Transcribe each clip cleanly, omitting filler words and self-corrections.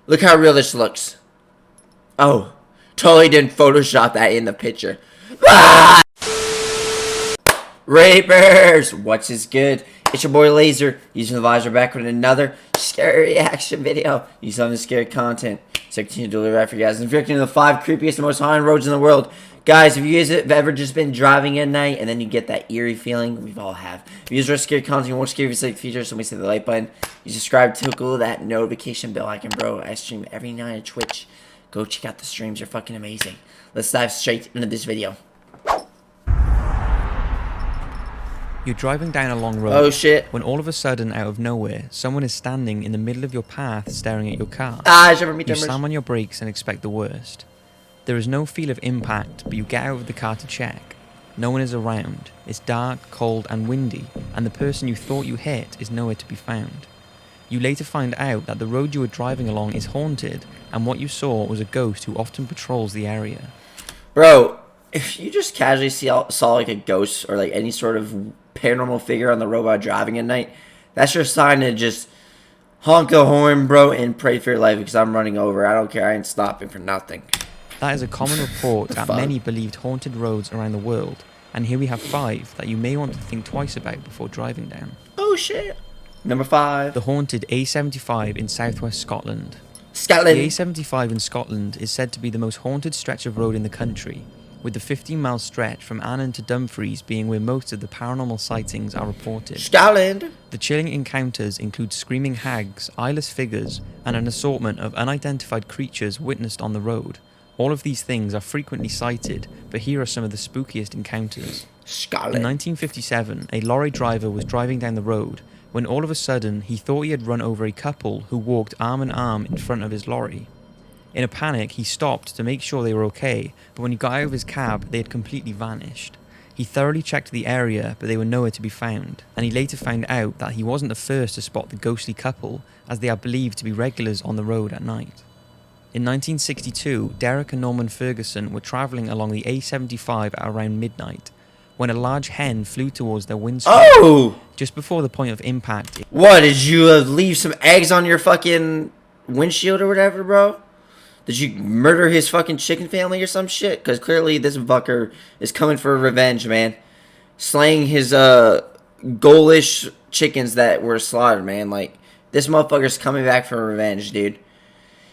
Look how real this looks. Oh, totally didn't Photoshop that in the picture. Ah! Rapers! What's is good? It's your boy Laser, using the visor back with another scary reaction video. You some of the scary content. So I continue to deliver that for you guys. And if you're looking at the 5 creepiest and most haunted roads in the world, guys, if you guys have ever just been driving at night and then you get that eerie feeling, we've all have. If you use our scary content, you want scary features, so we say the like button. You subscribe to that notification bell icon, bro. I stream every night on Twitch. Go check out the streams, they're fucking amazing. Let's dive straight into this video. You're driving down a long road. Oh shit. When all of a sudden, out of nowhere, someone is standing in the middle of your path staring at your car. You slam on your brakes and expect the worst. There is no feel of impact, but you get out of the car to check. No one is around. It's dark, cold and windy, and the person you thought you hit is nowhere to be found. You later find out that the road you were driving along is haunted, and what you saw was a ghost who often patrols the area. Bro, if you just casually saw like a ghost or like any sort of paranormal figure on the road while driving at night, that's your sign to just honk a horn, bro, and pray for your life because I'm running over. I don't care. I ain't stopping for nothing. That is a common report at many believed haunted roads around the world, and here we have 5 that you may want to think twice about before driving down. Oh shit. Number 5. The haunted A75 in southwest Scotland. The A75 in Scotland is said to be the most haunted stretch of road in the country, with the 15-mile stretch from Annan to Dumfries being where most of the paranormal sightings are reported. Scotland! The chilling encounters include screaming hags, eyeless figures, and an assortment of unidentified creatures witnessed on the road. All of these things are frequently cited, but here are some of the spookiest encounters. Scotland. In 1957, a lorry driver was driving down the road when all of a sudden he thought he had run over a couple who walked arm in arm in front of his lorry. In a panic, he stopped to make sure they were okay, but when he got out of his cab, they had completely vanished. He thoroughly checked the area, but they were nowhere to be found, and he later found out that he wasn't the first to spot the ghostly couple, as they are believed to be regulars on the road at night. In 1962, Derek and Norman Ferguson were travelling along the A75 at around midnight, when a large hen flew towards their windscreen. Oh! Just before the point of impact. What, did you leave some eggs on your fucking windshield or whatever, bro? Did you murder his fucking chicken family or some shit? Because clearly this fucker is coming for revenge, man. Slaying his, goalish chickens that were slaughtered, man. Like, this motherfucker's coming back for revenge, dude.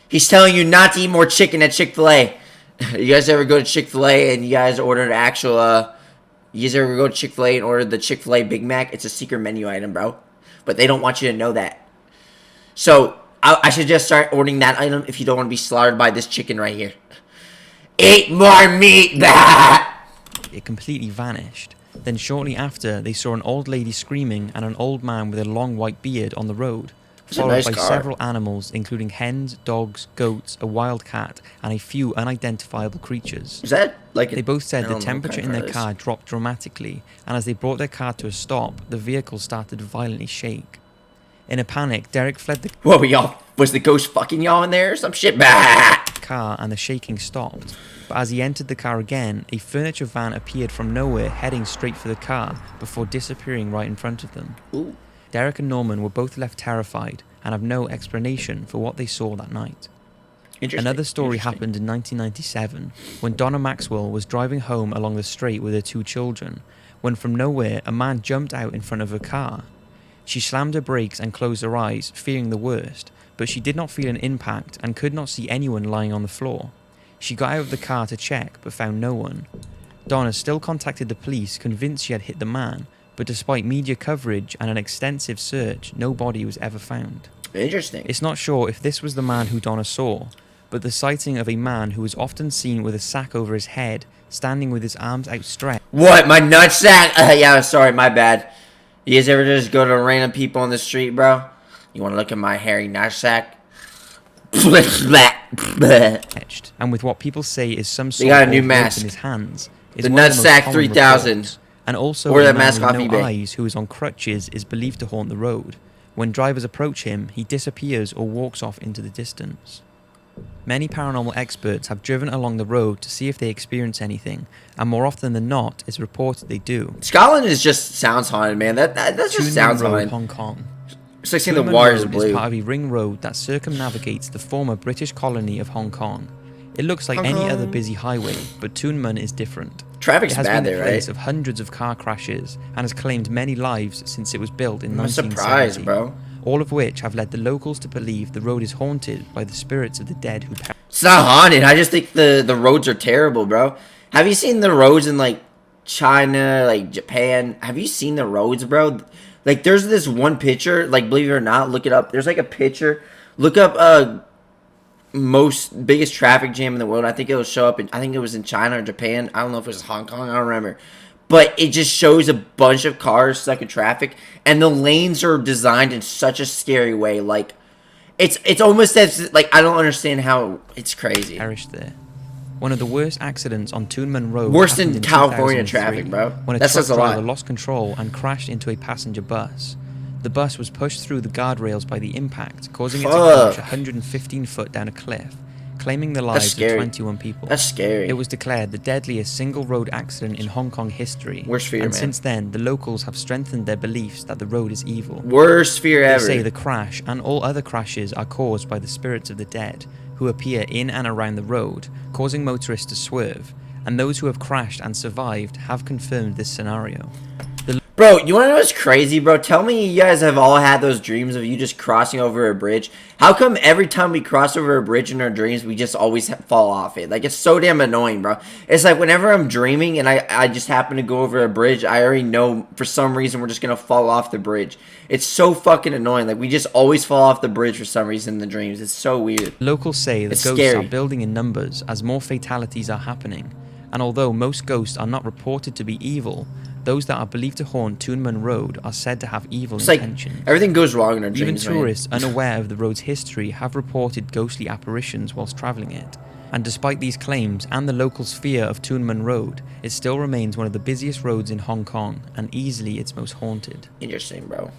He's telling you not to eat more chicken at Chick-fil-A. You guys ever go to Chick-fil-A and you guys ordered actual, you guys ever go to Chick-fil-A and order the Chick-fil-A Big Mac? It's a secret menu item, bro. But they don't want you to know that. So I should just start ordering that item if you don't want to be slaughtered by this chicken right here. Eat more meat! It completely vanished. Then shortly after, they saw an old lady screaming and an old man with a long white beard on the road, followed by several animals including hens, dogs, goats, a wild cat, and a few unidentifiable creatures. Is that like They both said the temperature in their car dropped dramatically, and as they brought their car to a stop, the vehicle started to violently shake. In a panic, Derek fled the Whoa, y'all, was the ghost fucking y'all in there or some shit? Car and the shaking stopped. But as he entered the car again, a furniture van appeared from nowhere heading straight for the car before disappearing right in front of them. Ooh. Derek and Norman were both left terrified and have no explanation for what they saw that night. Another story happened in 1997 when Donna Maxwell was driving home along the straight with her 2 children when from nowhere a man jumped out in front of her car. She slammed her brakes and closed her eyes, fearing the worst, but she did not feel an impact and could not see anyone lying on the floor. She got out of the car to check, but found no one. Donna still contacted the police, convinced she had hit the man, but despite media coverage and an extensive search, no body was ever found. Interesting. It's not sure if this was the man who Donna saw, but the sighting of a man who was often seen with a sack over his head, standing with his arms outstretched. What, my nutsack? Yeah, sorry, my bad. You guys ever just go to random people on the street, bro? You want to look at my hairy nutsack? And with what people say is some sort got a of new mask in his hands. The Nutsack 3000. And also or a that man mask with off no eBay. eyes who is on crutches is believed to haunt the road. When drivers approach him, he disappears or walks off into the distance. Many paranormal experts have driven along the road to see if they experience anything, and more often than not, it's reported they do. Scotland is just sounds haunted, man. That just sounds haunted. Hong Kong. It's like saying the Tunman water's Road blue. is part of a ring road that circumnavigates the former British colony of Hong Kong. It looks like Hong any Kong. other busy highway, but Tunman is different. Traffic's It has bad been there, the place right? of hundreds of car crashes and has claimed many lives since it was built in I'm 1970. surprised, bro. All of which have led the locals to believe the road is haunted by the spirits of the dead who perished. It's not haunted. I just think the roads are terrible, bro. Have you seen the roads in like China, like Japan? Have you seen the roads, bro? Like there's this one picture, like believe it or not, look it up. There's like a picture. Look up most biggest traffic jam in the world. I think it'll show up I think it was in China or Japan. I don't know if it was Hong Kong. I don't remember. But it just shows a bunch of cars stuck in traffic, and the lanes are designed in such a scary way. Like, it's almost as like I don't understand how it's crazy. Perished there. One of the worst accidents on Tunman Road. Worse than happened in California 2003, traffic, bro. When a That truck says a lot. driver lost control and crashed into a passenger bus. The bus was pushed through the guardrails by the impact, causing it to crash 115 foot down a cliff, claiming the lives of 21 people. That's scary. It was declared the deadliest single road accident in Hong Kong history. Worst fear, and man. since then, the locals have strengthened their beliefs that the road is evil. Worst fear ever. They say the crash and all other crashes are caused by the spirits of the dead, who appear in and around the road, causing motorists to swerve, and those who have crashed and survived have confirmed this scenario. Bro, you wanna know what's crazy, bro? Tell me you guys have all had those dreams of you just crossing over a bridge. How come every time we cross over a bridge in our dreams, we just always fall off it? Like, it's so damn annoying, bro. It's like whenever I'm dreaming and I just happen to go over a bridge, I already know for some reason we're just gonna fall off the bridge. It's so fucking annoying. Like, we just always fall off the bridge for some reason in the dreams. It's so weird. Locals say the It's ghosts scary. are building in numbers as more fatalities are happening, and although most ghosts are not reported to be evil, those that are believed to haunt Tunman Road are said to have evil It's like intentions. everything goes wrong in our Even dreams, man. tourists unaware of the road's history have reported ghostly apparitions whilst travelling it. And despite these claims and the locals' fear of Tunman Road, it still remains one of the busiest roads in Hong Kong and easily its most haunted. Interesting, bro.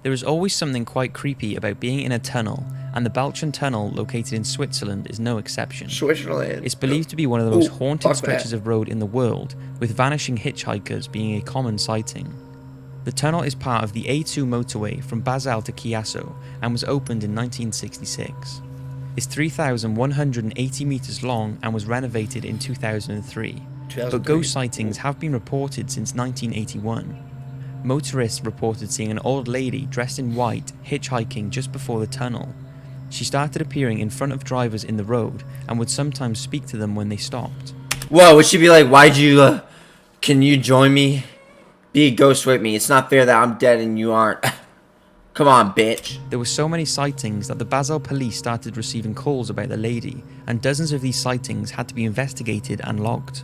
There is always something quite creepy about being in a tunnel, and the Balan Tunnel, located in Switzerland, is no exception. Switzerland. It's believed to be one of the most haunted fuck stretches that. of road in the world, with vanishing hitchhikers being a common sighting. The tunnel is part of the A2 motorway from Basel to Chiasso and was opened in 1966. It's 3,180 meters long and was renovated in 2003. But ghost sightings have been reported since 1981. Motorists reported seeing an old lady dressed in white hitchhiking just before the tunnel. She started appearing in front of drivers in the road and would sometimes speak to them when they stopped. Whoa, would she be like, why'd you, can you join me? Be a ghost with me. It's not fair that I'm dead and you aren't. Come on, bitch. There were so many sightings that the Basel police started receiving calls about the lady, and dozens of these sightings had to be investigated and logged.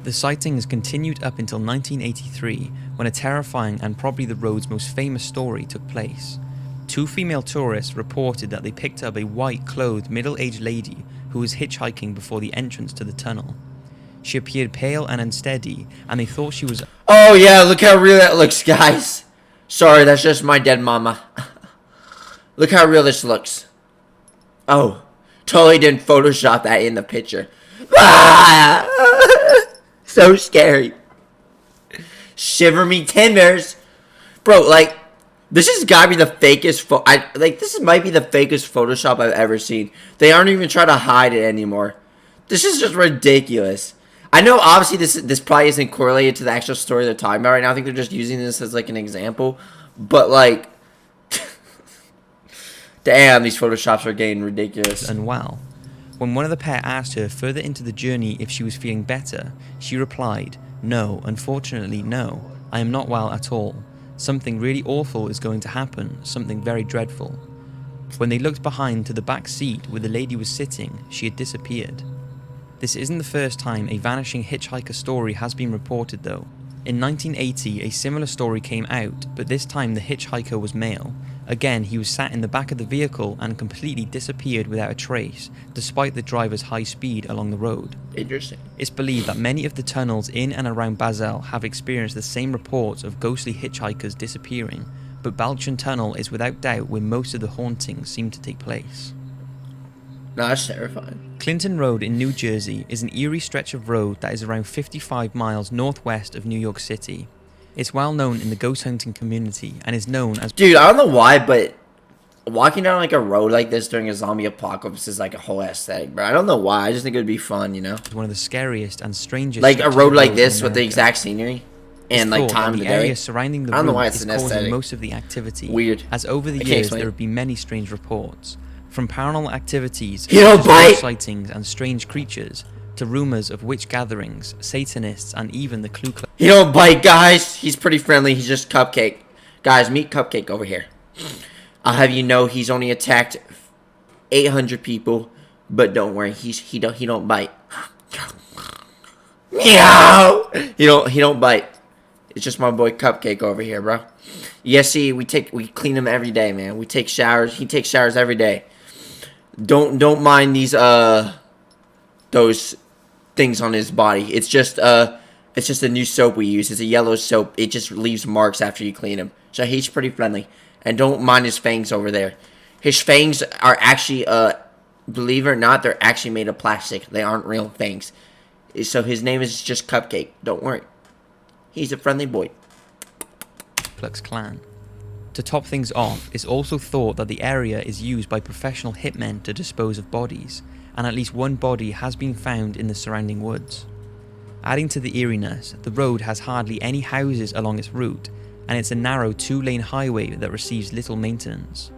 The sightings continued up until 1983, when a terrifying and probably the road's most famous story took place. Two female tourists reported that they picked up a white-clothed middle-aged lady who was hitchhiking before the entrance to the tunnel. She appeared pale and unsteady, and they thought she was... Oh yeah, look how real that looks, guys. Sorry, that's just my dead mama. Look how real this looks. Oh, totally didn't Photoshop that in the picture. Ah! So scary. Shiver me timbers. Bro, like, this has got to be the fakest this might be the fakest Photoshop I've ever seen. They aren't even trying to hide it anymore. This is just ridiculous. I know obviously this probably isn't correlated to the actual story they're talking about right now. I think they're just using this as like an example. But like damn, these Photoshops are getting ridiculous. Unwell. When one of the pair asked her further into the journey if she was feeling better, she replied, "No, unfortunately no. I am not well at all. Something really awful is going to happen, something very dreadful." When they looked behind to the back seat where the lady was sitting, she had disappeared. This isn't the first time a vanishing hitchhiker story has been reported though. In 1980, a similar story came out, but this time the hitchhiker was male. Again, he was sat in the back of the vehicle and completely disappeared without a trace, despite the driver's high speed along the road. Interesting. It's believed that many of the tunnels in and around Basel have experienced the same reports of ghostly hitchhikers disappearing, but Balan Tunnel is without doubt where most of the hauntings seem to take place. No, that's terrifying. Clinton Road in New Jersey is an eerie stretch of road that is around 55 miles northwest of New York City. It's well known in the ghost hunting community and is known as... Dude, I don't know why, but walking down like a road like this during a zombie apocalypse is like a whole aesthetic, bro. I don't know why. I just think it would be fun, you know? one of the scariest and strangest... Like a road like this with the exact scenery and like time of the area day. surrounding the I don't know route why it's is an causing aesthetic. most of the activity. Weird. As over the I can't years, explain there it. have been many strange reports. From paranormal activities, You don't bite! sightings and strange creatures, to rumors of witch gatherings, Satanists, and even the Ku Klux... He don't bite, guys. He's pretty friendly. He's just Cupcake. Guys, meet Cupcake over here. I'll have you know he's only attacked 800 people, but don't worry, he don't bite. Meow. He don't bite. It's just my boy Cupcake over here, bro. Yes, see, we clean him every day, man. We take showers. He takes showers every day. Don't mind these those things on his body. It's just a new soap we use. It's a yellow soap. It just leaves marks after you clean him. So he's pretty friendly. And don't mind his fangs over there. His fangs are actually believe it or not, they're actually made of plastic. They aren't real fangs. So his name is just Cupcake. Don't worry. He's a friendly boy. Klux Klan. To top things off, it's also thought that the area is used by professional hitmen to dispose of bodies, and at least one body has been found in the surrounding woods. Adding to the eeriness, the road has hardly any houses along its route, and it's a narrow 2-lane highway that receives little maintenance.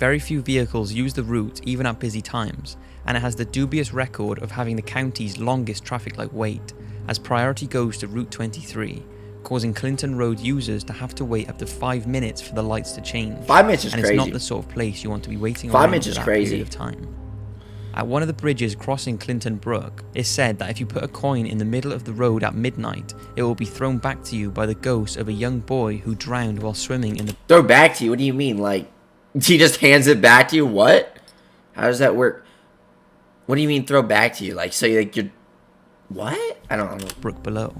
Very few vehicles use the route even at busy times, and it has the dubious record of having the county's longest traffic light wait, as priority goes to Route 23, causing Clinton Road users to have to wait up to 5 minutes for the lights to change. 5 minutes is and crazy. it's not the sort of place you want to be waiting 5 around minutes for is that crazy. period of time. At one of the bridges crossing Clinton Brook, it's said that if you put a coin in the middle of the road at midnight, it will be thrown back to you by the ghost of a young boy who drowned while swimming in the... Throw back to you? What do you mean? Like, he just hands it back to you? What? How does that work? What do you mean throw back to you? Like, so you're... What? I don't know. brook below.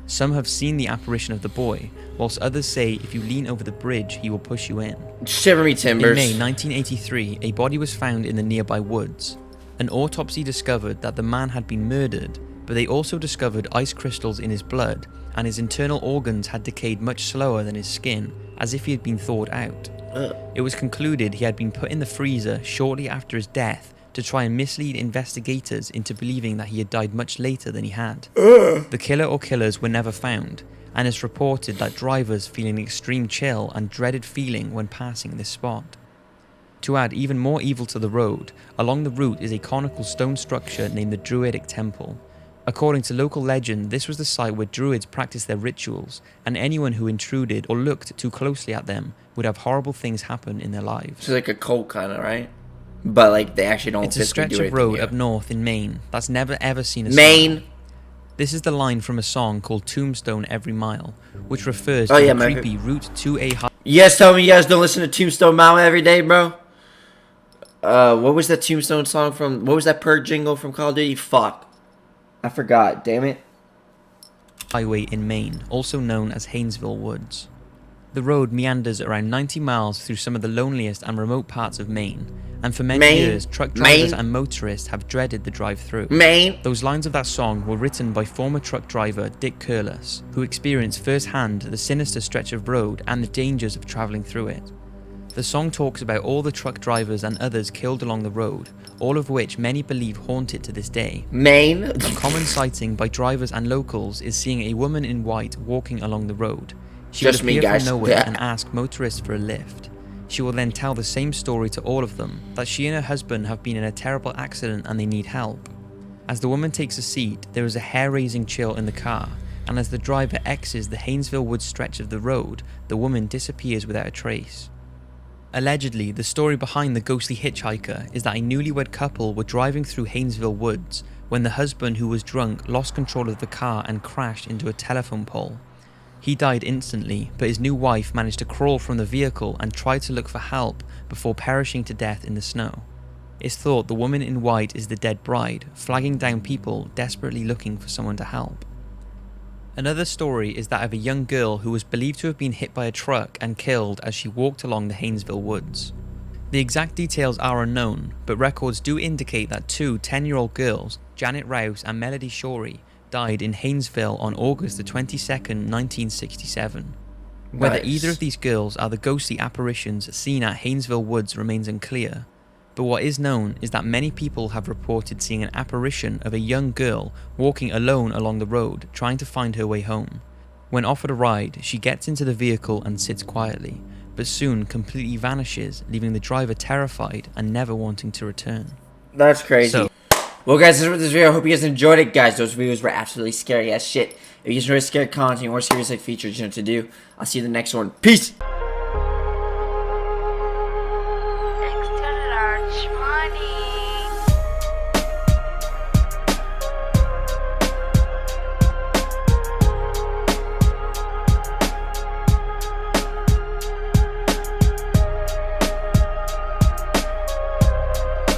Some have seen the apparition of the boy, whilst others say if you lean over the bridge, he will push you in. Shiver me timbers. In May 1983, a body was found in the nearby woods. An autopsy discovered that the man had been murdered, but they also discovered ice crystals in his blood, and his internal organs had decayed much slower than his skin, as if he had been thawed out. It was concluded he had been put in the freezer shortly after his death to try and mislead investigators into believing that he had died much later than he had. The killer or killers were never found, and it's reported that drivers feel an extreme chill and dreaded feeling when passing this spot. To add even more evil to the road, along the route is a conical stone structure named the Druidic Temple. According to local legend, this was the site where druids practiced their rituals, and anyone who intruded or looked too closely at them would have horrible things happen in their lives. It's like a cult kind of, right? But like they actually don't. It's a stretch of road up north in Maine that's never ever seen a Maine. sign. This is the line from a song called Tombstone Every Mile, which refers Oh, to yeah, the man. creepy Route 2A. You guys tell me you guys don't listen to Tombstone Mama every day, bro? What was that Tombstone song from? What was that per jingle from Call of Duty? Fuck. I forgot, damn it. Highway in Maine, also known as Haynesville Woods. The road meanders around 90 miles through some of the loneliest and remote parts of Maine, and for many years, truck drivers and motorists have dreaded the drive-through. Those lines of that song were written by former truck driver Dick Curlis, who experienced firsthand the sinister stretch of road and the dangers of travelling through it. The song talks about all the truck drivers and others killed along the road, all of which many believe haunt it to this day. A common sighting by drivers and locals is seeing a woman in white walking along the road. She will appear from nowhere and ask motorists for a lift. She will then tell the same story to all of them, that she and her husband have been in a terrible accident and they need help. As the woman takes a seat, there is a hair-raising chill in the car, and as the driver exits the Haynesville Woods stretch of the road, the woman disappears without a trace. Allegedly, the story behind the ghostly hitchhiker is that a newlywed couple were driving through Haynesville Woods when the husband, who was drunk, lost control of the car and crashed into a telephone pole. He died instantly, but his new wife managed to crawl from the vehicle and try to look for help before perishing to death in the snow. It's thought the woman in white is the dead bride, flagging down people desperately looking for someone to help. Another story is that of a young girl who was believed to have been hit by a truck and killed as she walked along the Haynesville Woods. The exact details are unknown, but records do indicate that two 10-year-old girls, Janet Rouse and Melody Shorey, died in Haynesville on August the 22nd, 1967. Whether either of these girls are the ghostly apparitions seen at Haynesville Woods remains unclear, but what is known is that many people have reported seeing an apparition of a young girl walking alone along the road trying to find her way home. When offered a ride, she gets into the vehicle and sits quietly, but soon completely vanishes, leaving the driver terrified and never wanting to return. That's crazy. Well, guys, this is this video. I hope you guys enjoyed it, guys. Those videos were absolutely scary as shit. If you guys enjoy scary content or serious like features, you know what to do. I'll see you in the next one. Peace!